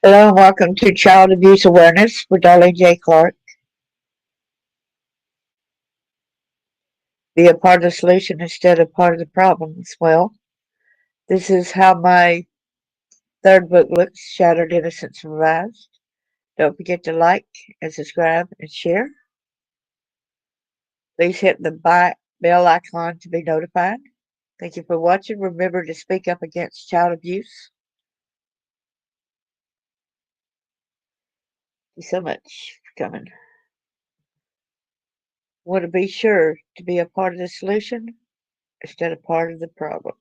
Hello and welcome to Child Abuse Awareness with Darlene J. Clark. Be a part of the solution instead of part of the problem as well. This is how my third book looks, Shattered Innocence Revised. Don't forget to like and subscribe and share. Please hit the bell icon to be notified. Thank you for watching. Remember to speak up against child abuse. Thank you so much for coming. Want to be sure to be a part of the solution instead of part of the problem.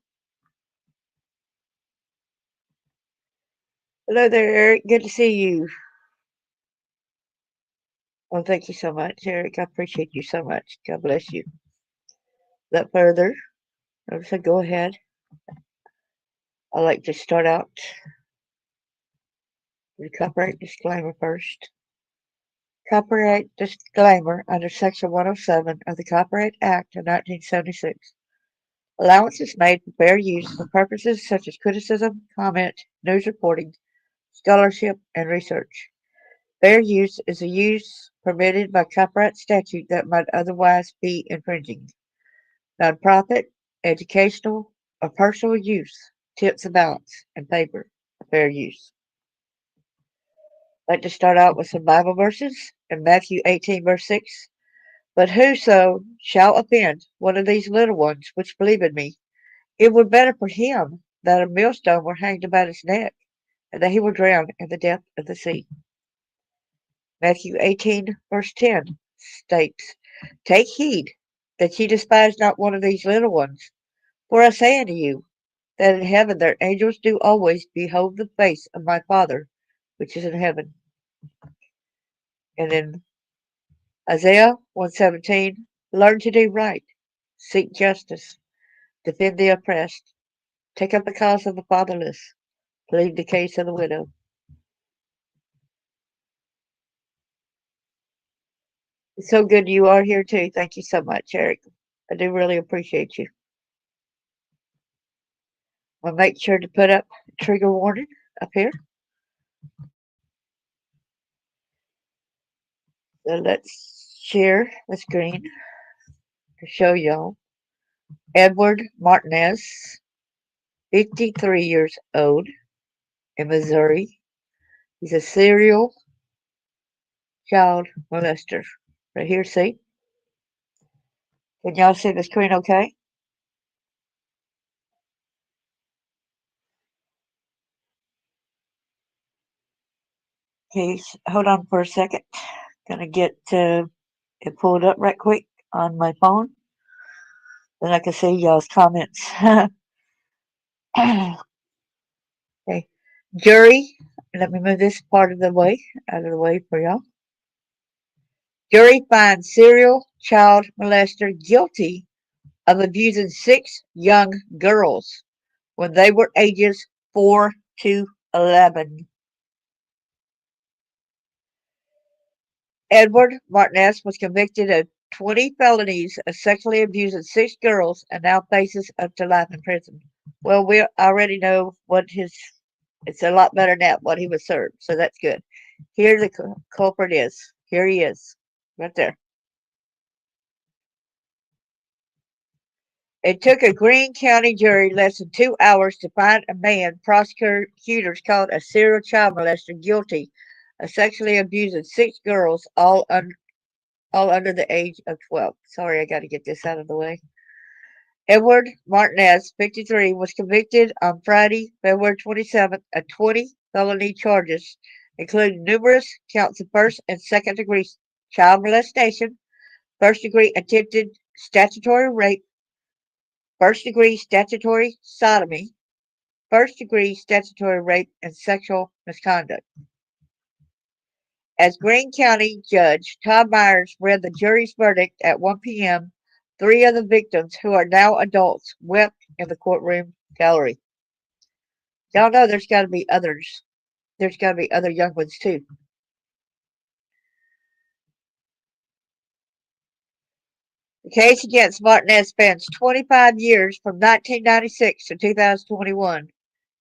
Hello there, Eric. Good to see you. Well, thank you so much, Eric. I appreciate you so much. God bless you. Without further, so go ahead. I like to start out with a copyright disclaimer first. Copyright disclaimer under Section 107 of the Copyright Act of 1976. Allowance is made for fair use for purposes such as criticism, comment, news reporting, scholarship, and research. Fair use is a use permitted by copyright statute that might otherwise be infringing. Nonprofit, educational, or personal use tips the balance in favor of fair use. I'd like to start out with some Bible verses in Matthew 18, verse 6. But whoso shall offend one of these little ones which believe in me, it were better for him that a millstone were hanged about his neck, and that he were drowned in the depth of the sea. Matthew 18, verse 10 states, Take heed that ye despise not one of these little ones. For I say unto you, that in heaven their angels do always behold the face of my Father, which is in heaven. And in Isaiah 1:17, learn to do right, seek justice, defend the oppressed, take up the cause of the fatherless, plead the case of the widow. It's so good you are here too. Thank you so much, Eric. I do really appreciate you. I'll make sure to put up trigger warning up here. So let's share the screen to show y'all. Edward Martinez, 53 years old, in Missouri. He's a serial child molester. Right here, see? Can y'all see the screen okay? Okay, hold on for a second. Gonna get it pulled up right quick on my phone. Then I can see y'all's comments. Okay. Jury, let me move this part of the way, out of the way for y'all. Jury finds serial child molester guilty of abusing 6 young girls when they were ages 4 to 11. Edward Martinez was convicted of 20 felonies of sexually abusing 6 girls and now faces up to life in prison. Well, we already know it's a lot better than that, what he was served, so that's good. Here the culprit is. Here he is, right there. It took a Greene County jury less than 2 hours to find a man prosecutors called a serial child molester guilty of sexually abusing 6 girls, all under the age of 12. Sorry, I got to get this out of the way. Edward Martinez, 53, was convicted on Friday, February 27th of 20 felony charges, including numerous counts of first and second degree child molestation, first degree attempted statutory rape, first degree statutory sodomy, first degree statutory rape, and sexual misconduct. As Greene County Judge Todd Myers read the jury's verdict at 1 p.m., 3 of the victims, who are now adults, wept in the courtroom gallery. Y'all know there's got to be others. There's got to be other young ones too. The case against Martinez spans 25 years from 1996 to 2021.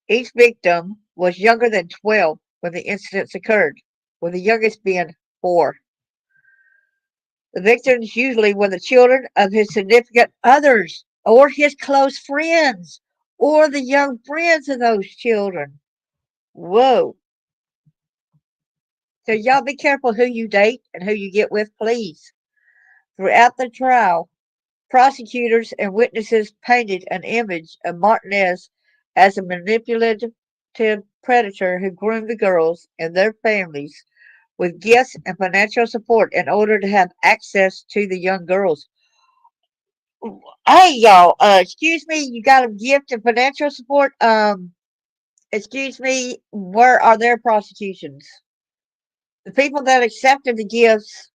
Each victim was younger than 12 when the incidents occurred, with the youngest being 4. The victims usually were the children of his significant others or his close friends or the young friends of those children. Whoa. So y'all be careful who you date and who you get with, please. Throughout the trial, prosecutors and witnesses painted an image of Martinez as a manipulative predator who groomed the girls and their families with gifts and financial support in order to have access to the young girls. Hey, y'all, excuse me, you got a gift and financial support? Excuse me, where are their prosecutions? The people that accepted the gifts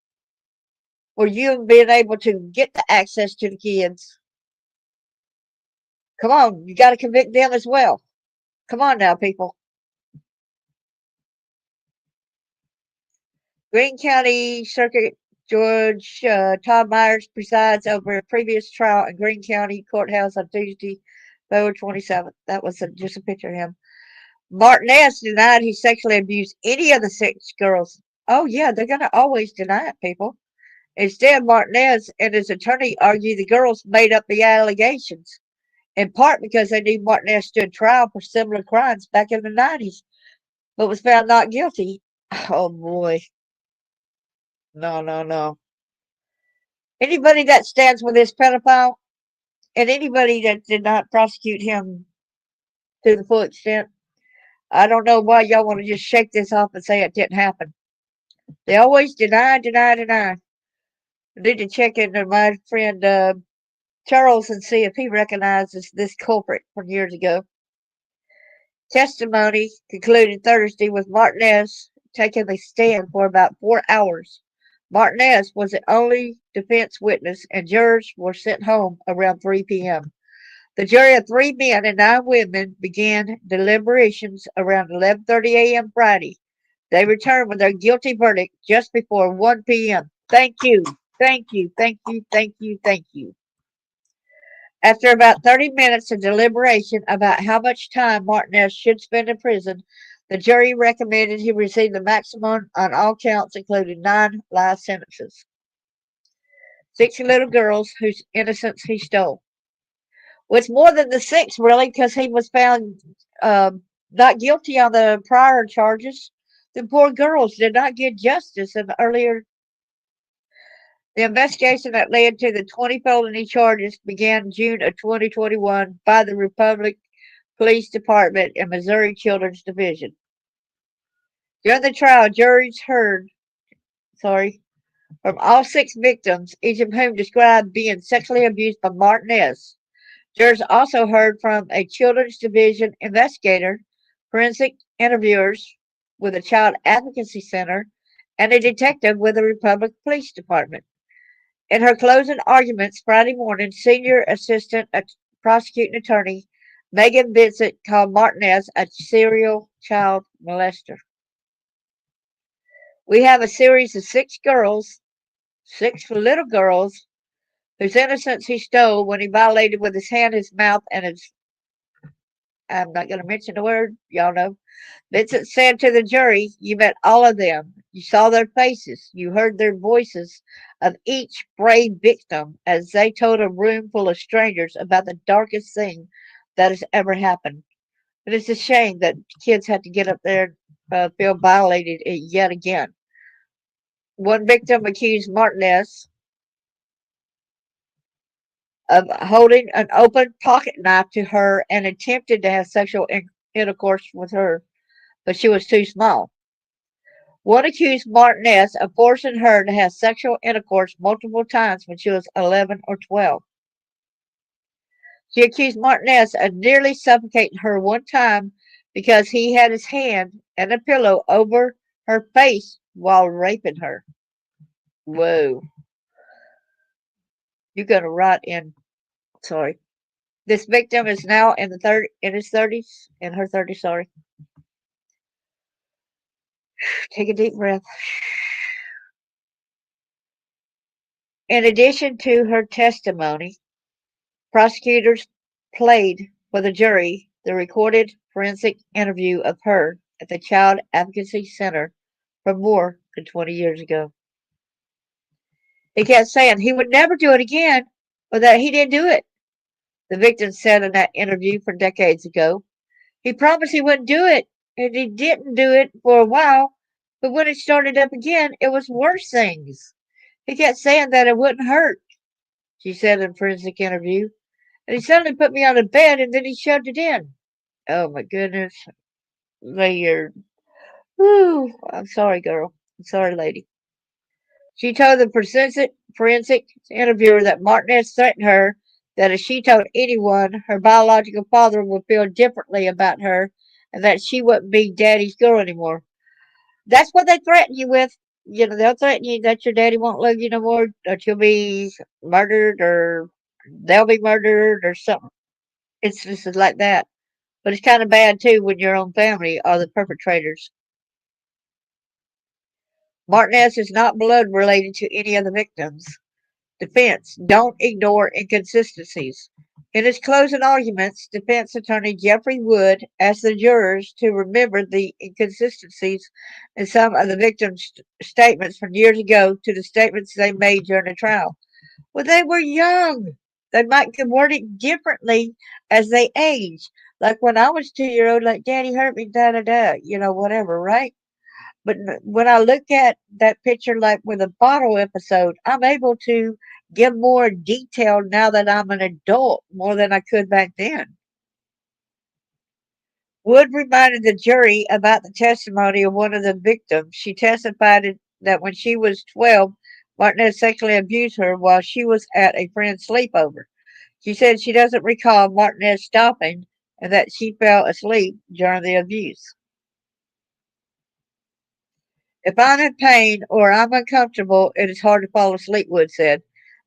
were you being able to get the access to the kids. Come on, you got to convict them as well. Come on now, people. Greene County Circuit Judge Todd Myers presides over a previous trial in Greene County Courthouse on Tuesday, February 27th. That was just a picture of him. Martinez denied he sexually abused any of the 6 girls. Oh, yeah, they're going to always deny it, people. Instead, Martinez and his attorney argue the girls made up the allegations, in part because they knew Martinez stood trial for similar crimes back in the 90s, but was found not guilty. Oh, boy. No, no, no. Anybody that stands with this pedophile and anybody that did not prosecute him to the full extent, I don't know why y'all want to just shake this off and say it didn't happen. They always deny, deny, deny. I need to check into my friend Charles and see if he recognizes this culprit from years ago. Testimony concluded Thursday with Martinez taking the stand for about 4 hours. Martinez was the only defense witness, and jurors were sent home around 3 p.m. The jury of 3 men and 9 women began deliberations around 11:30 a.m. Friday. They returned with their guilty verdict just before 1 p.m. Thank you, thank you, thank you, thank you, thank you. After about 30 minutes of deliberation about how much time Martinez should spend in prison, the jury recommended he receive the maximum on all counts, including 9 life sentences. 6 little girls whose innocence he stole. Well, it's more than the 6, really, because he was found not guilty on the prior charges. The poor girls did not get justice in the earlier. The investigation that led to the 20 felony charges began June of 2021 by the Republic Police Department and Missouri Children's Division. During the trial, juries heard, from all 6 victims, each of whom described being sexually abused by Martinez. Jurors also heard from a Children's Division investigator, forensic interviewers with the Child Advocacy Center, and a detective with the Republic Police Department. In her closing arguments Friday morning, Senior Assistant Prosecuting Attorney Megan Vincent called Martinez a serial child molester. We have a series of 6 girls, 6 little girls, whose innocence he stole when he violated with his hand, his mouth, and his. I'm not going to mention the word, y'all know. Vincent said to the jury, "You met all of them. You saw their faces. You heard their voices of each brave victim as they told a room full of strangers about the darkest thing that has ever happened." And it's a shame that kids have to get up there and feel violated yet again. One victim accused Martinez of holding an open pocket knife to her and attempted to have sexual intercourse with her, but she was too small. One accused Martinez of forcing her to have sexual intercourse multiple times when she was 11 or 12. She accused Martinez of nearly suffocating her one time because he had his hand and a pillow over her face while raping her. Whoa. You're going to write in, sorry. This victim is now in his 30s, in her 30s, sorry. Take a deep breath. In addition to her testimony, prosecutors played for the jury the recorded forensic interview of her at the Child Advocacy Center from more than 20 years ago. He kept saying he would never do it again, or that he didn't do it, the victim said in that interview from decades ago. He promised he wouldn't do it, and he didn't do it for a while, but when it started up again, it was worse things. He kept saying that it wouldn't hurt, she said in a forensic interview, and he suddenly put me on a bed and then he shoved it in. Oh my goodness. Later. Whew. I'm sorry, girl. I'm sorry, lady. She told the forensic interviewer that Martinez threatened her that if she told anyone, her biological father would feel differently about her and that she wouldn't be daddy's girl anymore. That's what they threaten you with. You know, they'll threaten you that your daddy won't love you no more, that you'll be murdered or they'll be murdered or something. It's just like that. But it's kind of bad too when your own family are the perpetrators. Martinez is not blood related to any of the victims. Defense, don't ignore inconsistencies. In his closing arguments, defense attorney Jeffrey Wood asked the jurors to remember the inconsistencies in some of the victims' statements from years ago to the statements they made during the trial. Well, they were young. They might have worded it differently as they age. Like when I was 2 year old, like Daddy hurt me, da da da, whatever, right? But when I look at that picture, like with a bottle episode, I'm able to give more detail now that I'm an adult more than I could back then. Wood reminded the jury about the testimony of one of the victims. She testified that when she was 12, Martinez sexually abused her while she was at a friend's sleepover. She said she doesn't recall Martinez stopping and that she fell asleep during the abuse. If I'm in pain or I'm uncomfortable, it is hard to fall asleep, Wood said.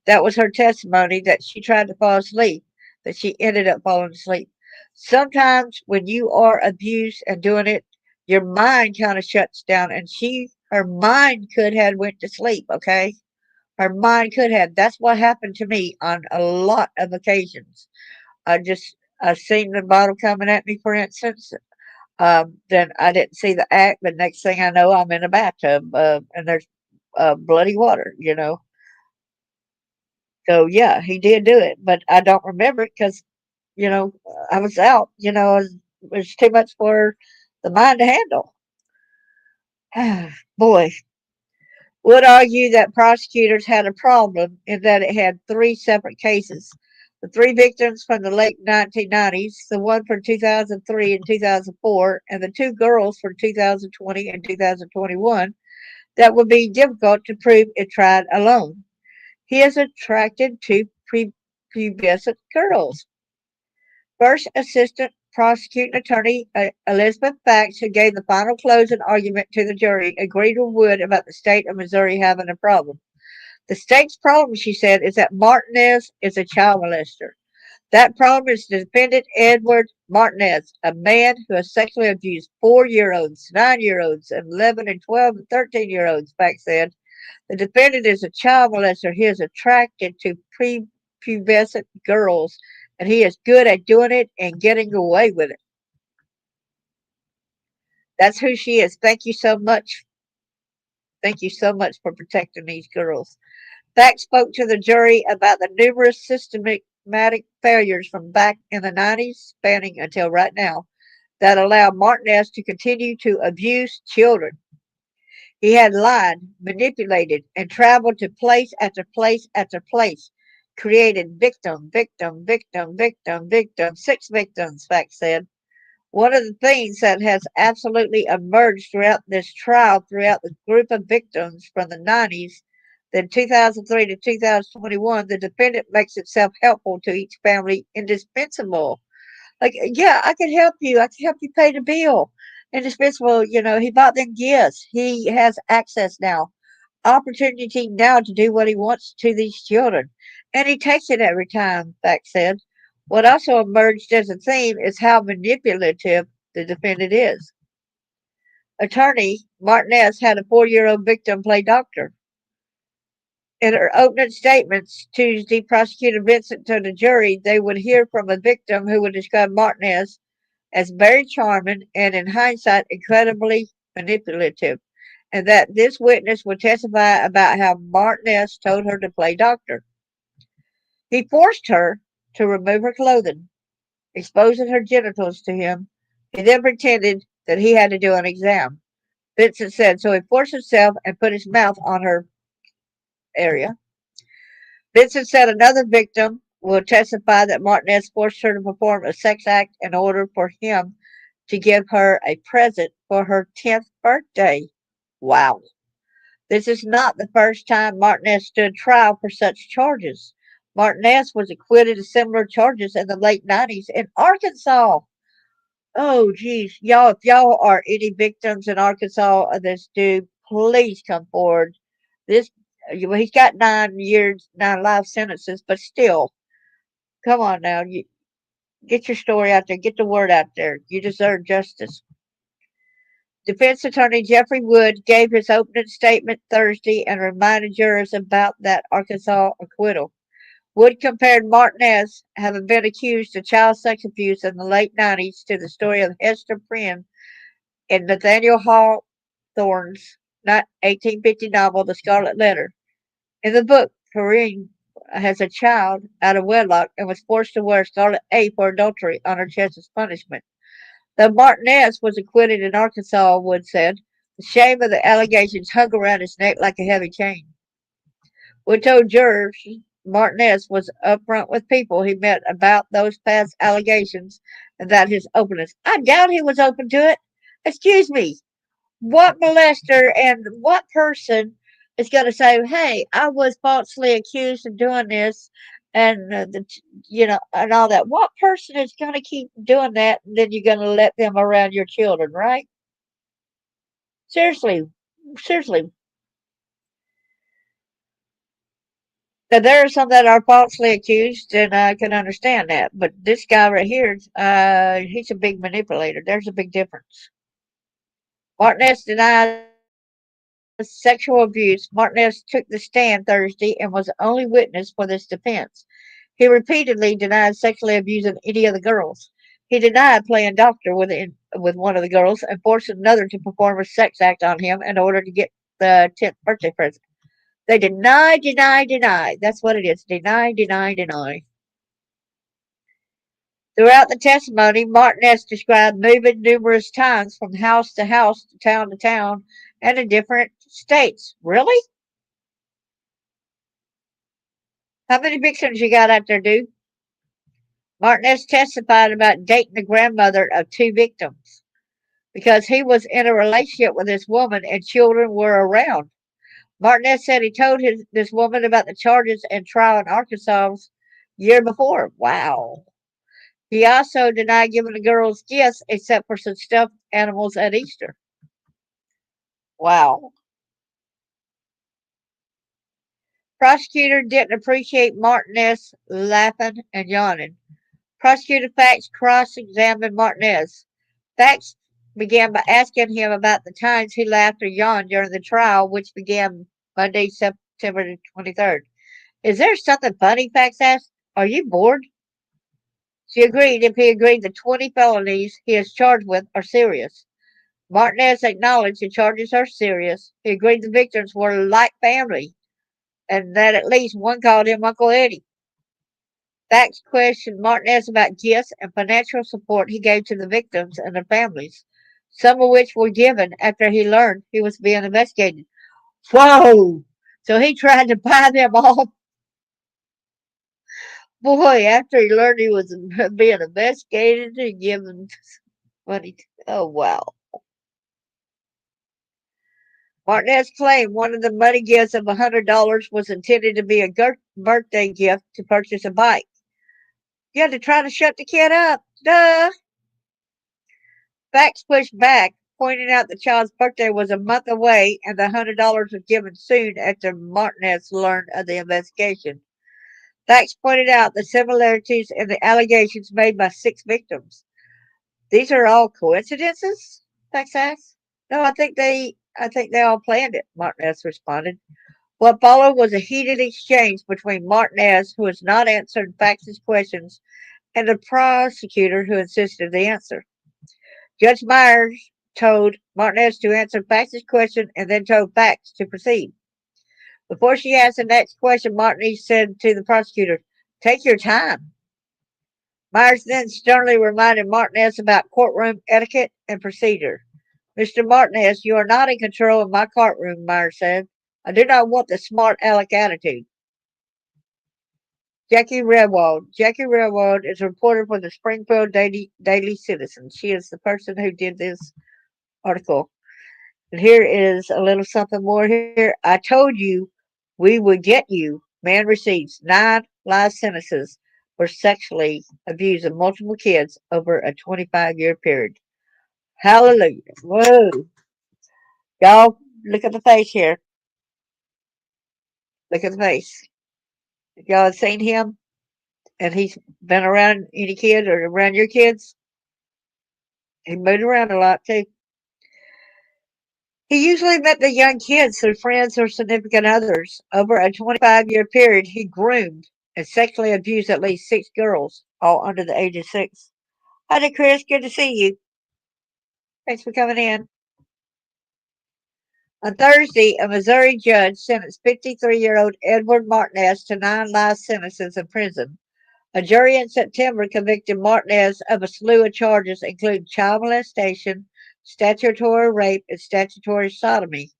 That was her testimony that she tried to fall asleep, that she ended up falling asleep. Sometimes when you are abused and doing it, your mind kind of shuts down and her mind could have went to sleep, okay? Her mind could have. That's what happened to me on a lot of occasions. I seen the bottle coming at me, for instance, then I didn't see the act, but next thing I know, I'm in a bathtub and there's bloody water. So, yeah, he did do it, but I don't remember it because, I was out, it was too much for the mind to handle. Boy, would argue that prosecutors had a problem in that it had three separate cases. The three victims from the late 1990s, the one from 2003 and 2004, and the two girls from 2020 and 2021, that would be difficult to prove if tried alone. He is attracted to prepubescent girls. First Assistant Prosecuting Attorney Elizabeth Fax, who gave the final closing argument to the jury, agreed with Wood about the state of Missouri having a problem. The state's problem, she said, is that Martinez is a child molester. That problem is the defendant Edward Martinez, a man who has sexually abused 4-year-olds, 9-year-olds, 11 and 12 and 13-year-olds, Fax said. The defendant is a child molester. He is attracted to prepubescent girls, and he is good at doing it and getting away with it. That's who she is. Thank you so much. Thank you so much for protecting these girls. Fax spoke to the jury about the numerous systematic failures from back in the 90s, spanning until right now, that allowed Martinez to continue to abuse children. He had lied, manipulated, and traveled to place after place after place, created victim, victim, victim, victim, victim, 6 victims, Fax said. One of the things that has absolutely emerged throughout this trial, throughout the group of victims from the 90s, then 2003 to 2021, the defendant makes himself helpful to each family, indispensable. Like, yeah, I can help you. I can help you pay the bill. Indispensable, he bought them gifts. He has access now, opportunity now to do what he wants to these children. And he takes it every time, Fax said. What also emerged as a theme is how manipulative the defendant is. Attorney Martinez had a 4-year-old victim play doctor. In her opening statements Tuesday, Prosecutor Vincent told the jury they would hear from a victim who would describe Martinez as very charming and, in hindsight, incredibly manipulative, and that this witness would testify about how Martinez told her to play doctor. He forced her to remove her clothing, exposing her genitals to him. He then pretended that he had to do an exam. Vincent said, so he forced himself and put his mouth on her area. Vincent said another victim will testify that Martinez forced her to perform a sex act in order for him to give her a present for her 10th birthday. Wow. This is not the first time Martinez stood trial for such charges. Martinez was acquitted of similar charges in the late 90s in Arkansas. Oh, geez. Y'all, if y'all are any victims in Arkansas of this dude, please come forward. This, well, he's got 9 years, 9 life sentences, but still, come on now. You get your story out there, get the word out there. You deserve justice. Defense attorney Jeffrey Wood gave his opening statement Thursday and reminded jurors about that Arkansas acquittal. Wood compared Martinez, having been accused of child sex abuse in the late 90s, to the story of Hester Prynne in Nathaniel Hawthorne's 1850 novel, The Scarlet Letter. In the book, Prynne has a child out of wedlock and was forced to wear scarlet A for adultery on her chest as punishment. Though Martinez was acquitted in Arkansas, Wood said, the shame of the allegations hung around his neck like a heavy chain. Wood told jurors Martinez was upfront with people he met about those past allegations and that his openness. I doubt he was open to it. Excuse me. What molester and what person is going to say, "Hey, I was falsely accused of doing this," and and all that? What person is going to keep doing that, and then you're going to let them around your children, right? Seriously, seriously. Now, there are some that are falsely accused, and I can understand that. But this guy right here, he's a big manipulator. There's a big difference. Martinez denies sexual abuse. Martinez took the stand Thursday and was the only witness for this defense. He repeatedly denied sexually abusing any of the girls. He denied playing doctor with one of the girls and forced another to perform a sex act on him in order to get the 10th birthday present. They deny, deny, deny. That's what it is. Deny, deny, deny. Throughout the testimony, Martinez described moving numerous times from house to town, and in different states. Really? How many victims you got out there, dude? Martinez testified about dating the grandmother of two victims because he was in a relationship with this woman and children were around. Martinez said he told this woman about the charges and trial in Arkansas year before. Wow. He also denied giving the girls gifts except for some stuffed animals at Easter. Wow. Prosecutor didn't appreciate Martinez laughing and yawning. Prosecutor Fax cross-examined Martinez. Fax began by asking him about the times he laughed or yawned during the trial, which began Monday, September 23rd. Is there something funny? Fax asked. Are you bored? She agreed if he agreed the 20 felonies he is charged with are serious. Martinez acknowledged the charges are serious. He agreed the victims were like family and that at least one called him Uncle Eddie. Fax questioned Martinez about gifts and financial support he gave to the victims and their families, some of which were given after he learned he was being investigated. Whoa! So he tried to buy them off. Boy, after he learned he was being investigated, he gave them money. Oh, wow. Martinez claimed one of the money gifts of $100 was intended to be a birthday gift to purchase a bike. You had to try to shut the kid up. Duh. Fax pushed back, pointing out the child's birthday was a month away and the $100 was given soon after Martinez learned of the investigation. Fax pointed out the similarities in the allegations made by 6 victims. These are all coincidences? Fax asked. No, I think they all planned it, Martinez responded. What followed was a heated exchange between Martinez, who has not answered Fax's questions, and the prosecutor who insisted the answer. Judge Myers told Martinez to answer Fax's question and then told Fax to proceed. Before she asked the next question, Martinez said to the prosecutor, "Take your time." Myers then sternly reminded Martinez about courtroom etiquette and procedure. "Mr. Martinez, you are not in control of my courtroom," Myers said. "I do not want the smart aleck attitude." Jackie Redwald. Jackie Redwald is a reporter for the Springfield Daily Citizen. She is the person who did this article. And here is a little something more here. "I told you we would get you." Man receives 9 life sentences for sexually abusing multiple kids over a 25-year period. Hallelujah. Whoa. Y'all, look at the face here. Look at the face. If y'all have seen him and he's been around any kids or around your kids, he moved around a lot too. He usually met the young kids through friends or significant others. Over a 25-year period, he groomed and sexually abused at least 6 girls, all under the age of 6. Hi, Chris. Good to see you. Thanks for coming in. On Thursday, a Missouri judge sentenced 53-year-old Edward Martinez to 9 life sentences in prison. A jury in September convicted Martinez of a slew of charges, including child molestation, statutory rape, and statutory sodomy.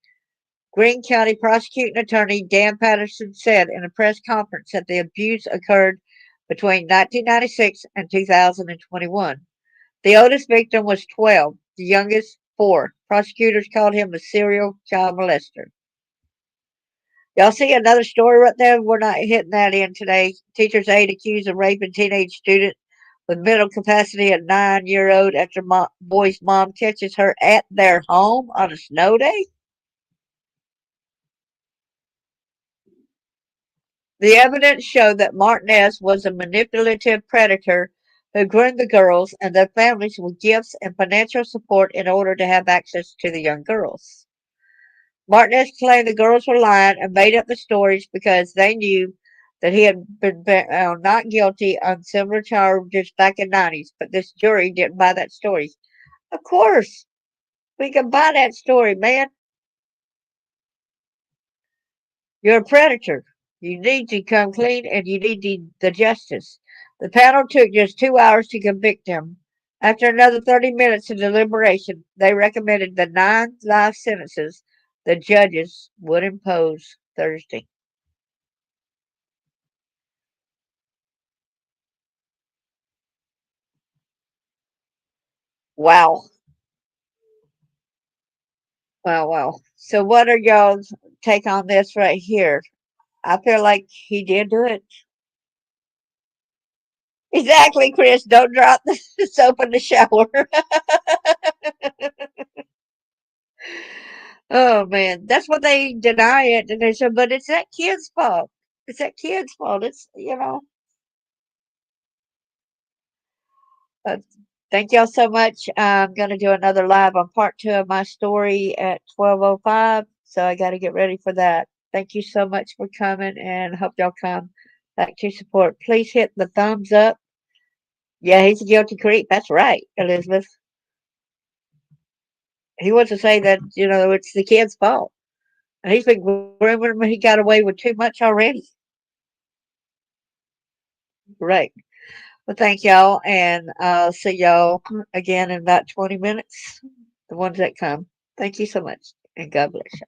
Greene County prosecuting attorney Dan Patterson said in a press conference that the abuse occurred between 1996 and 2021. The oldest victim was 12, the youngest 4. Prosecutors called him a serial child molester. Y'all see another story right there? We're not hitting that in today. Teacher's aide accused of raping teenage student with mental capacity at 9-year-old after boy's mom catches her at their home on a snow day. The evidence showed that Martinez was a manipulative predator who groomed the girls and their families with gifts and financial support in order to have access to the young girls. Martinez claimed the girls were lying and made up the stories because they knew that he had been found not guilty on similar charges back in the 90s, but this jury didn't buy that story. Of course, we can buy that story, man. You're a predator. You need to come clean and you need the justice. The panel took just 2 hours to convict him. After another 30 minutes of deliberation, they recommended the 9 life sentences the judges would impose Thursday. Wow. Wow, wow. So, what are y'all's take on this right here? I feel like he did do it. Exactly, Chris. Don't drop the soap in the shower. Oh man, that's what they deny it, and they said, but it's that kid's fault. It's that kid's fault. It's. Uh, thank y'all so much. I'm gonna do another live on part 2 of my story at 12:05, so I got to get ready for that. Thank you so much for coming, and hope y'all come back to support. Please hit the thumbs up. Yeah, he's a guilty creep. That's right, Elizabeth. He wants to say that it's the kid's fault, and he's been grooming him. He got away with too much already. Right. Well, thank y'all, and I'll see y'all again in about 20 minutes, the ones that come. Thank you so much, and God bless you.